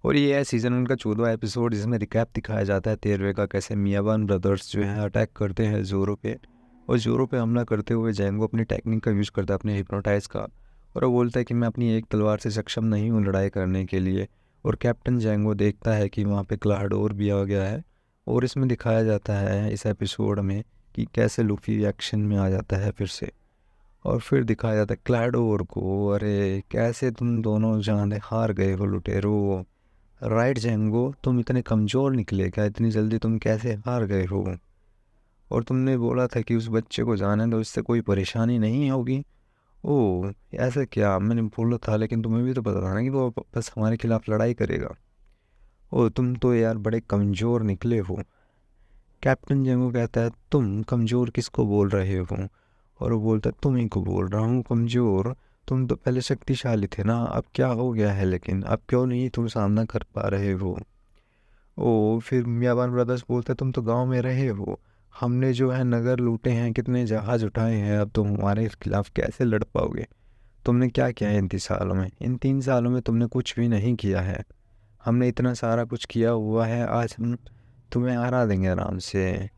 और ये है सीज़न 1 का 14वां एपिसोड, जिसमें रिकैप दिखाया जाता है 13वें का, कैसे मियावान ब्रदर्स जो है अटैक करते हैं ज़ोरो पे। और ज़ोरो पे हमला करते हुए जैंगो अपनी टेक्निक का यूज़ करता है, अपने हिप्नोटाइज़ का। और वो बोलता है कि मैं अपनी एक तलवार से सक्षम नहीं हूँ लड़ाई करने के लिए। और कैप्टन जैंगो देखता है कि वहाँ पे क्लाडोर भी आ गया है। और इसमें दिखाया जाता है इस एपिसोड में कि कैसे लूफी एक्शन में आ जाता है फिर से। और फिर दिखाया जाता है क्लाडोर को, अरे कैसे तुम दोनों जान हार गए हो लुटेरो। राइट जेंगो, तुम इतने कमज़ोर निकले क्या, इतनी जल्दी तुम कैसे हार गए हो। और तुमने बोला था कि उस बच्चे को जाने दो, इससे कोई परेशानी नहीं होगी। ओह, ऐसा क्या, मैंने बोला था लेकिन तुम्हें भी तो पता था ना कि वो बस हमारे खिलाफ लड़ाई करेगा। ओह, तुम तो यार बड़े कमज़ोर निकले हो। कैप्टन जेंगो कहता है तुम कमज़ोर किसको बोल रहे हो। और वो बोलता है तुम ही को बोल रहा हूँ कमज़ोर। तुम तो पहले शक्तिशाली थे ना, अब क्या हो गया है, लेकिन अब क्यों नहीं तुम सामना कर पा रहे हो। ओ, फिर मियावान ब्रदर्स बोलते तुम तो गांव में रहे हो, हमने जो है नगर लूटे हैं, कितने जहाज उठाए हैं, अब तुम हमारे खिलाफ कैसे लड़ पाओगे। तुमने क्या किया है इन 3 सालों में, इन 3 सालों में तुमने कुछ भी नहीं किया है। हमने इतना सारा कुछ किया हुआ है, आज हम तुम्हें हरा देंगे आराम से।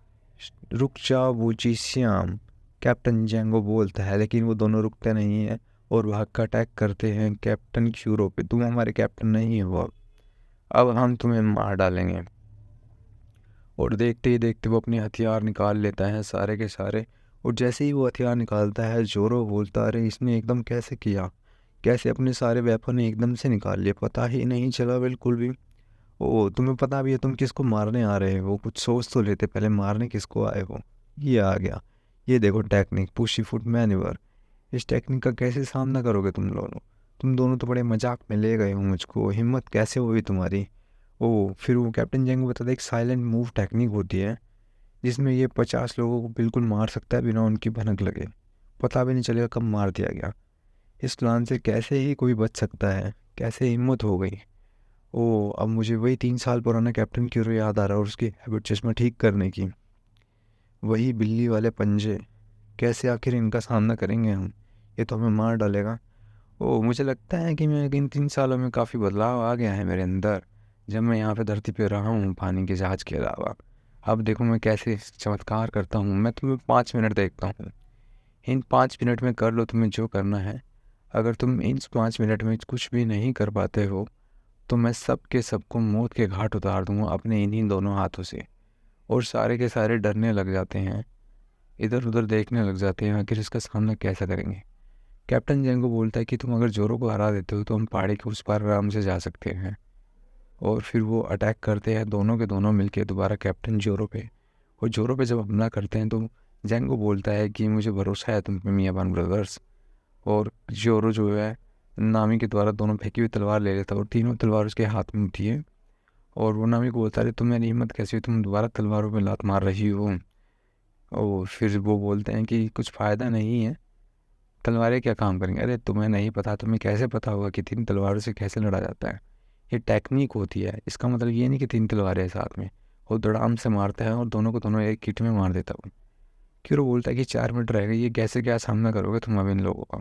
रुक जाओ बूची श्याम, कैप्टन जेंगो बोलता है, लेकिन वो दोनों रुकते नहीं हैं और भाग का अटैक करते हैं कैप्टन क्यूरो पे। तुम हमारे कैप्टन नहीं हो, अब हम तुम्हें मार डालेंगे। और देखते ही देखते वो अपने हथियार निकाल लेता है सारे के सारे। और जैसे ही वो हथियार निकालता है जोरो बोलता अरे इसने एकदम कैसे किया, कैसे अपने सारे वेपन एकदम से निकाल लिए, पता ही नहीं चला बिल्कुल भी। ओ, तुम्हें पता भी है तुम किसको मारने आ रहे हो, कुछ सोच तो लेते पहले मारने किसको आए हो। ये आ गया, ये देखो टेक्निक पुशी फुट मैन्यूवर। इस टेक्निक का कैसे सामना करोगे तुम दोनों, तुम दोनों तो बड़े मजाक में ले गए हो मुझको, हिम्मत कैसे हुई तुम्हारी। ओ, फिर वो कैप्टन जैंगो बताता है एक साइलेंट मूव टेक्निक होती है, जिसमें ये 50 लोगों को बिल्कुल मार सकता है बिना उनकी भनक लगे, पता भी नहीं चलेगा कब मार दिया गया। इस प्लान से कैसे ही कोई बच सकता है, कैसे हिम्मत हो गई। ओ, अब मुझे वही 3 साल पुराना कैप्टन क्यूरो याद आ रहा है और उसकी हैबिट चश्मा ठीक करने की, वही बिल्ली वाले पंजे। कैसे आखिर इनका सामना करेंगे हम, ये तो हमें मार डालेगा। ओ, मुझे लगता है कि मैं इन 3 सालों में काफ़ी बदलाव आ गया है मेरे अंदर, जब मैं यहाँ पे धरती पे रहा हूँ पानी के जहाज़ के अलावा। अब देखो मैं कैसे चमत्कार करता हूँ, मैं तुम्हें 5 मिनट देखता हूँ, इन 5 मिनट में कर लो तुम्हें जो करना है। अगर तुम इन 5 मिनट में कुछ भी नहीं कर पाते हो तो मैं सब के सबको मौत के घाट उतार दूंगा अपने इन्हीं दोनों हाथों से। और सारे के सारे डरने लग जाते हैं, इधर उधर देखने लग जाते हैं आखिर इसका सामना कैसा करेंगे। कैप्टन जेंगो बोलता है कि तुम अगर जोरो को हरा देते हो तो हम पहाड़ी के उस पार आराम से जा सकते हैं। और फिर वो अटैक करते हैं दोनों के दोनों मिलके दोबारा कैप्टन जोरो पे। और जोरो पे जब हमला करते हैं तो जेंगो बोलता है कि मुझे भरोसा है तुम पे मियाबान ब्रदर्स। और जोरो जो है नामी के द्वारा दोनों फेंकी हुई तलवार ले लेता है और तीनों तलवार उसके हाथ में होती है। और वो नामी को बोलता है तुम मेरी हिम्मत कैसी हुई, तुम दोबारा तलवारों में लात मार रही हो। और फिर वो बोलते हैं कि कुछ फ़ायदा नहीं है, तलवारें क्या काम करेंगे। अरे तुम्हें नहीं पता, तुम्हें कैसे पता होगा कि 3 तलवारों से कैसे लड़ा जाता है, ये टेक्निक होती है। इसका मतलब ये नहीं कि 3 तलवारें हैं साथ में, वो धड़ाम से मारता है और दोनों को दोनों एक हिट में मार देता हूँ। फिर वो बोलता है कि 4 मिनट रह गए, ये कैसे क्या सामना करोगे तुम अब इन लोगों का।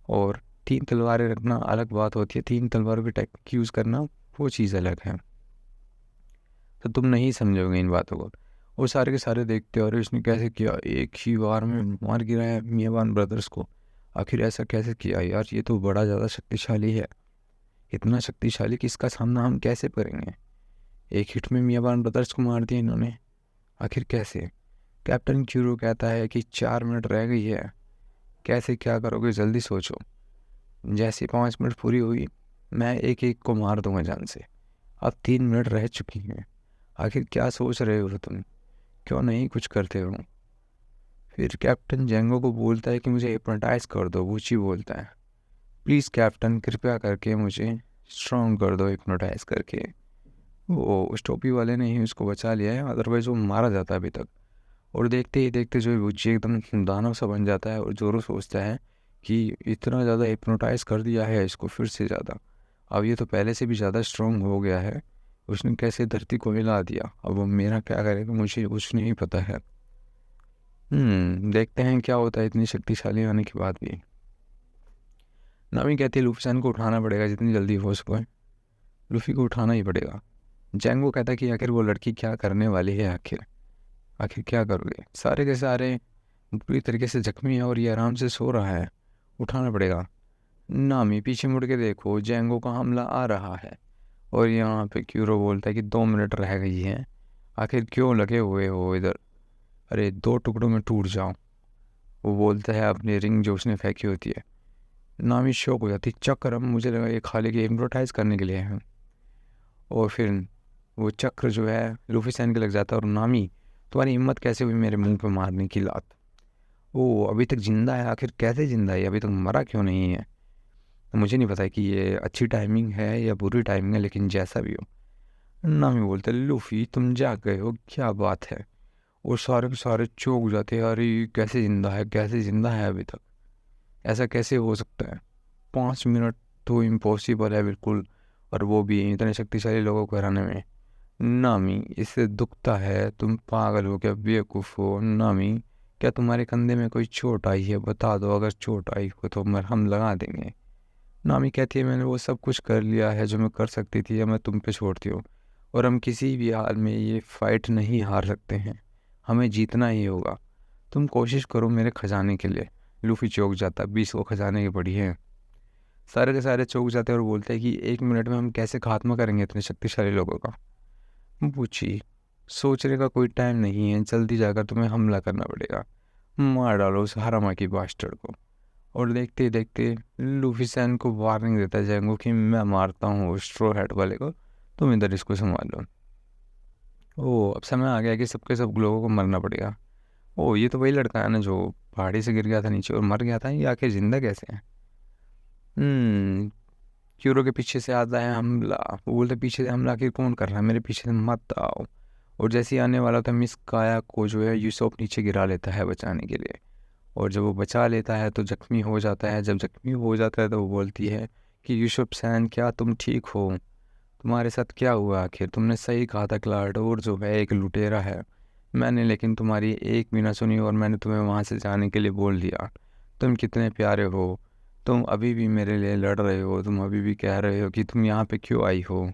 और 3 तलवारें रखना अलग बात होती है, 3 तलवारों की टेक्निक यूज़ करना वो चीज़ अलग है। तो तुम नहीं समझोगे इन बातों को। और सारे के सारे देखते हो और इसने कैसे किया, एक ही बार में मार गिराया मियावान ब्रदर्स को। आखिर ऐसा कैसे किया यार, ये तो बड़ा ज़्यादा शक्तिशाली है, इतना शक्तिशाली कि इसका सामना हम कैसे करेंगे। एक हिट में मियावान ब्रदर्स को मार दिया इन्होंने, आखिर कैसे। कैप्टन क्यूरो कहता है कि 4 मिनट रह गई है, कैसे क्या करोगे जल्दी सोचो। जैसे 5 मिनट पूरी हुई मैं एक एक को मार दूंगा जान से। अब 3 मिनट रह चुकी हैं, आखिर क्या सोच रहे हो तुम, क्यों नहीं कुछ करते हो। फिर कैप्टन जेंगो को बोलता है कि मुझे हिप्नोटाइज कर दो, वूची बोलता है प्लीज़ कैप्टन कृपया करके मुझे स्ट्रॉन्ग कर दो हिप्नोटाइज करके। वो उस टोपी वाले ने ही उसको बचा लिया है, अदरवाइज वो मारा जाता है अभी तक। और देखते ही देखते जो वूची एकदम दानव सा बन जाता है और जोरो सोचता है कि इतना ज़्यादा हिप्नोटाइज कर दिया है इसको फिर से ज़्यादा, अब ये तो पहले से भी ज़्यादा स्ट्रॉन्ग हो गया है, उसने कैसे धरती को हिला दिया, अब वो मेरा क्या करेगा मुझे कुछ नहीं पता है। देखते हैं क्या होता है इतनी शक्तिशाली होने के बाद भी। नामी कहती है लूफिसन को उठाना पड़ेगा जितनी जल्दी हो सके। लूफी को उठाना ही पड़ेगा। जैंगो कहता है कि आखिर वो लड़की क्या करने वाली है, आखिर आखिर क्या करोगे, सारे के सारे पूरी तरीके से जख्मी है और ये आराम से सो रहा है, उठाना पड़ेगा। नामी पीछे मुड़ के देखो, जैंगो का हमला आ रहा है। और यहाँ पे क्यूरो बोलता है कि 2 मिनट रह गई है, आखिर क्यों लगे हुए हो इधर, अरे 2 टुकड़ों में टूट जाओ। वो बोलता है अपनी रिंग जो उसने फेंकी होती है। नामी शौक हो जाती, चक्र, हम मुझे लगा ये खाली के हिप्नोटाइज करने के लिए है। और फिर वो चक्र जो है लूफी सैन के लग जाता है। और नामी, तुम्हारी हिम्मत कैसे हुई मेरे मुंह पे मारने की लात, वो अभी तक जिंदा है, आखिर कैसे जिंदा है, अभी तक मरा क्यों नहीं है। मुझे नहीं पता कि ये अच्छी टाइमिंग है या बुरी टाइमिंग है, लेकिन जैसा भी हो। नामी बोलते, लूफी तुम जाग गए हो, क्या बात है। और सारे के सारे चौंक जाते हैं, अरे ये कैसे जिंदा है, कैसे जिंदा है अभी तक, ऐसा कैसे हो सकता है। 5 मिनट तो इम्पॉसिबल है बिल्कुल, और वो भी इतने शक्तिशाली लोगों को हराने में। नामी, इससे दुखता है, तुम पागल हो क्या, बेवकूफ़ हो। नामी, क्या तुम्हारे कंधे में कोई चोट आई है, बता दो, अगर चोट आई हो तो हम लगा देंगे। नामी कहती है, मैंने वो सब कुछ कर लिया है जो मैं कर सकती थी, या मैं तुम पे छोड़ती हूँ। और हम किसी भी हाल में ये फाइट नहीं हार सकते हैं, हमें जीतना ही होगा। तुम कोशिश करो मेरे खजाने के लिए। लूफी चौंक जाता, 20 को खजाने की पड़ी है। सारे के सारे चौंक जाते हैं और बोलते हैं कि 1 मिनट में हम कैसे खात्मा करेंगे इतने शक्तिशाली लोगों का। पूछी, सोचने का कोई टाइम नहीं है, जल्दी जाकर तुम्हें हमला करना पड़ेगा, मार डालो उस हरामा की बास्टर्ड को। और देखते ही देखते लूफी सैन को वार्निंग देता है जैंगो कि मैं मारता हूँ स्ट्रो हेड वाले को, तुम इधर इसको संभालो। ओ, अब समय आ गया कि सबके सब लोगों को मरना पड़ेगा। ओ, ये तो वही लड़का है ना जो पहाड़ी से गिर गया था नीचे और मर गया था, ये आखिर जिंदा कैसे है। क्यूरो के पीछे से आता है हमला। वो बोलते, पीछे से हमला आखिर कौन कर रहा है, मेरे पीछे से मत आओ। और जैसे ही आने वाला था, मिस काया को जो है यूसोफ नीचे गिरा लेता है बचाने के लिए। और जब वो बचा लेता है तो जख्मी हो जाता है। जब जख्मी हो जाता है तो वो बोलती है कि यूसुफ सैन, क्या तुम ठीक हो, तुम्हारे साथ क्या हुआ, आखिर तुमने सही कहा था क्लाडोर जो है एक लुटेरा है। मैंने लेकिन तुम्हारी एक भी ना सुनी और मैंने तुम्हें वहाँ से जाने के लिए बोल दिया। तुम कितने प्यारे हो, तुम अभी भी मेरे लिए लड़ रहे हो, तुम अभी भी कह रहे हो कि तुम यहाँ पे क्यों आई हो,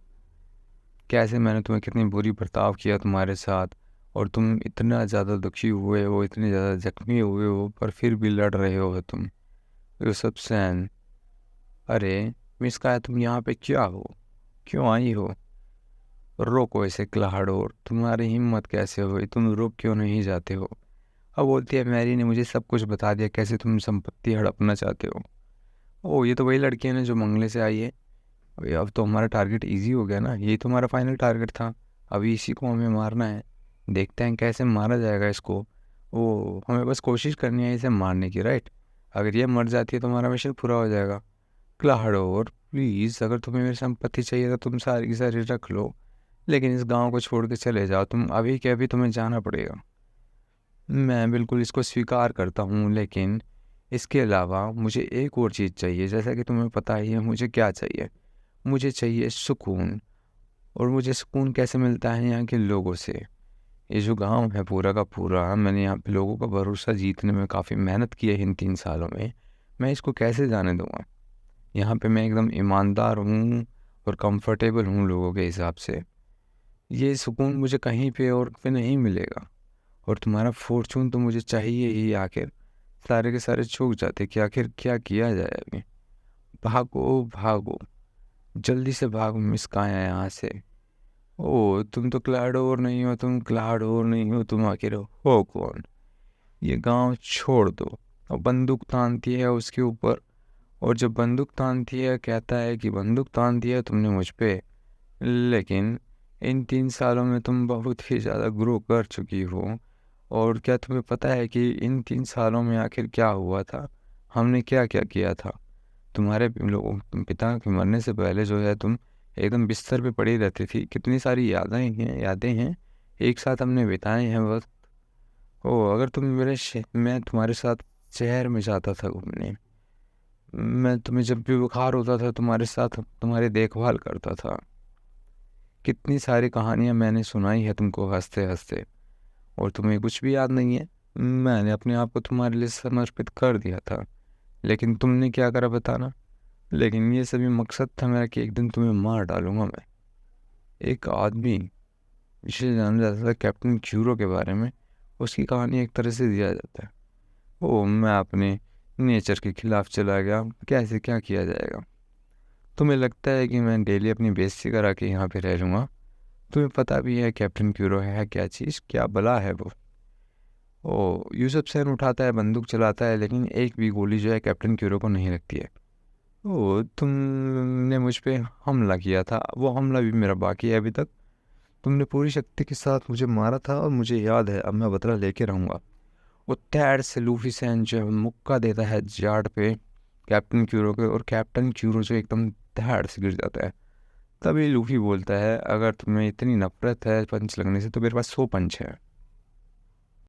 कैसे मैंने तुम्हें कितनी बुरी बर्ताव किया तुम्हारे साथ, और तुम इतना ज़्यादा दुखी हुए हो, इतने ज़्यादा जख्मी हुए हो, पर फिर भी लड़ रहे हो तुम। यूसुफ सैन, अरे मिस काया, तुम यहाँ पे क्या हो, क्यों आई हो। रोको इसे क्लाडोर, तुम्हारी हिम्मत कैसे हुई, तुम रुक क्यों नहीं जाते हो। अब बोलती है, मैरी ने मुझे सब कुछ बता दिया, कैसे तुम संपत्ति हड़पना चाहते हो। ओ, ये तो वही लड़की है ना जो मंगले से आई है। अबे, अब तो हमारा टारगेट इजी हो गया ना, यही तो हमारा फाइनल टारगेट था। अभी इसी को हमें मारना है, देखते हैं कैसे मारा जाएगा इसको। ओ, हमें बस कोशिश करनी है इसे मारने की, राइट। अगर ये मर जाती है तो हमारा मिशन पूरा हो जाएगा। क्लाडोर प्लीज़, अगर तुम्हें मेरी संपत्ति चाहिए तो तुम सारी की सारी रख लो, लेकिन इस गांव को छोड़ के चले जाओ, तुम अभी के अभी तुम्हें जाना पड़ेगा। मैं बिल्कुल इसको स्वीकार करता हूँ, लेकिन इसके अलावा मुझे एक और चीज़ चाहिए। जैसा कि तुम्हें पता ही है मुझे क्या चाहिए, मुझे चाहिए सुकून। और मुझे सुकून कैसे मिलता है, यहाँ के लोगों से। ये जो गांव है पूरा का पूरा, मैंने यहाँ पे लोगों का भरोसा जीतने में काफ़ी मेहनत की है इन 3 सालों में, मैं इसको कैसे जाने दूँगा। यहाँ पे मैं एकदम ईमानदार हूँ और कंफर्टेबल हूँ लोगों के हिसाब से। ये सुकून मुझे कहीं पे और पे नहीं मिलेगा। और तुम्हारा फॉर्चून तो मुझे चाहिए ही, आखिर। सारे के सारे चूक जाते कि आखिर क्या किया जाए अभी। भागो भागो, जल्दी से भागो मिस काया यहाँ से। ओ, तुम तो क्लाडोर नहीं हो, तुम क्लाडोर नहीं हो, तुम आखिर हो कौन। ये गांव छोड़ दो। और बंदूक तानती है उसके ऊपर। और जब बंदूक तानती है कहता है कि बंदूक तान दी है तुमने मुझ पे, लेकिन इन 3 सालों में तुम बहुत ही ज़्यादा ग्रो कर चुकी हो। और क्या तुम्हें पता है कि इन 3 सालों में आखिर क्या हुआ था, हमने क्या क्या किया था। तुम्हारे लोगों, तुम पिता के मरने से पहले जो है तुम एकदम बिस्तर पे पड़ी रहती थी, कितनी सारी यादें हैं एक साथ हमने बिताए हैं वक्त। ओ, अगर तुम मैं तुम्हारे साथ शहर में जाता था घूमने, मैं तुम्हें जब भी बुखार होता था तुम्हारे साथ तुम्हारी देखभाल करता था। कितनी सारी कहानियां मैंने सुनाई है तुमको हंसते हंसते, और तुम्हें कुछ भी याद नहीं है। मैंने अपने आप को तुम्हारे लिए समर्पित कर दिया था, लेकिन तुमने क्या करा बताना। लेकिन ये सभी मकसद था मेरा कि एक दिन तुम्हें मार डालूंगा मैं। एक आदमी जिसे जाना जाता है कैप्टन क्यूरो के बारे में, उसकी कहानी एक तरह से दिया जाता है। ओ, मैं अपने नेचर के खिलाफ चला गया, कैसे क्या किया जाएगा। तुम्हें लगता है कि मैं डेली अपनी बेइज्जती करा के यहाँ पे रह लूँगा? तुम्हें पता भी है कैप्टन क्यूरो है क्या चीज़, क्या बला है वो। ओ, यूसुफ सेन उठाता है, बंदूक चलाता है, लेकिन एक भी गोली जो है कैप्टन क्यूरो को नहीं लगती है। ओ, तुमने मुझ पे हमला किया था, वो हमला भी मेरा बाकी है अभी तक। तुमने पूरी शक्ति के साथ मुझे मारा था और मुझे याद है, अब मैं बदला लेके रहूँगा। वो तैर से लूफी सैन जो है मुक्का देता है जार्ड पे कैप्टन क्यूरो के, और कैप्टन क्यूरो जो एकदम तैर से गिर जाता है। तभी लूफी बोलता है, अगर तुम्हें इतनी नफरत है पंच लगने से तो मेरे पास 100 पंच है।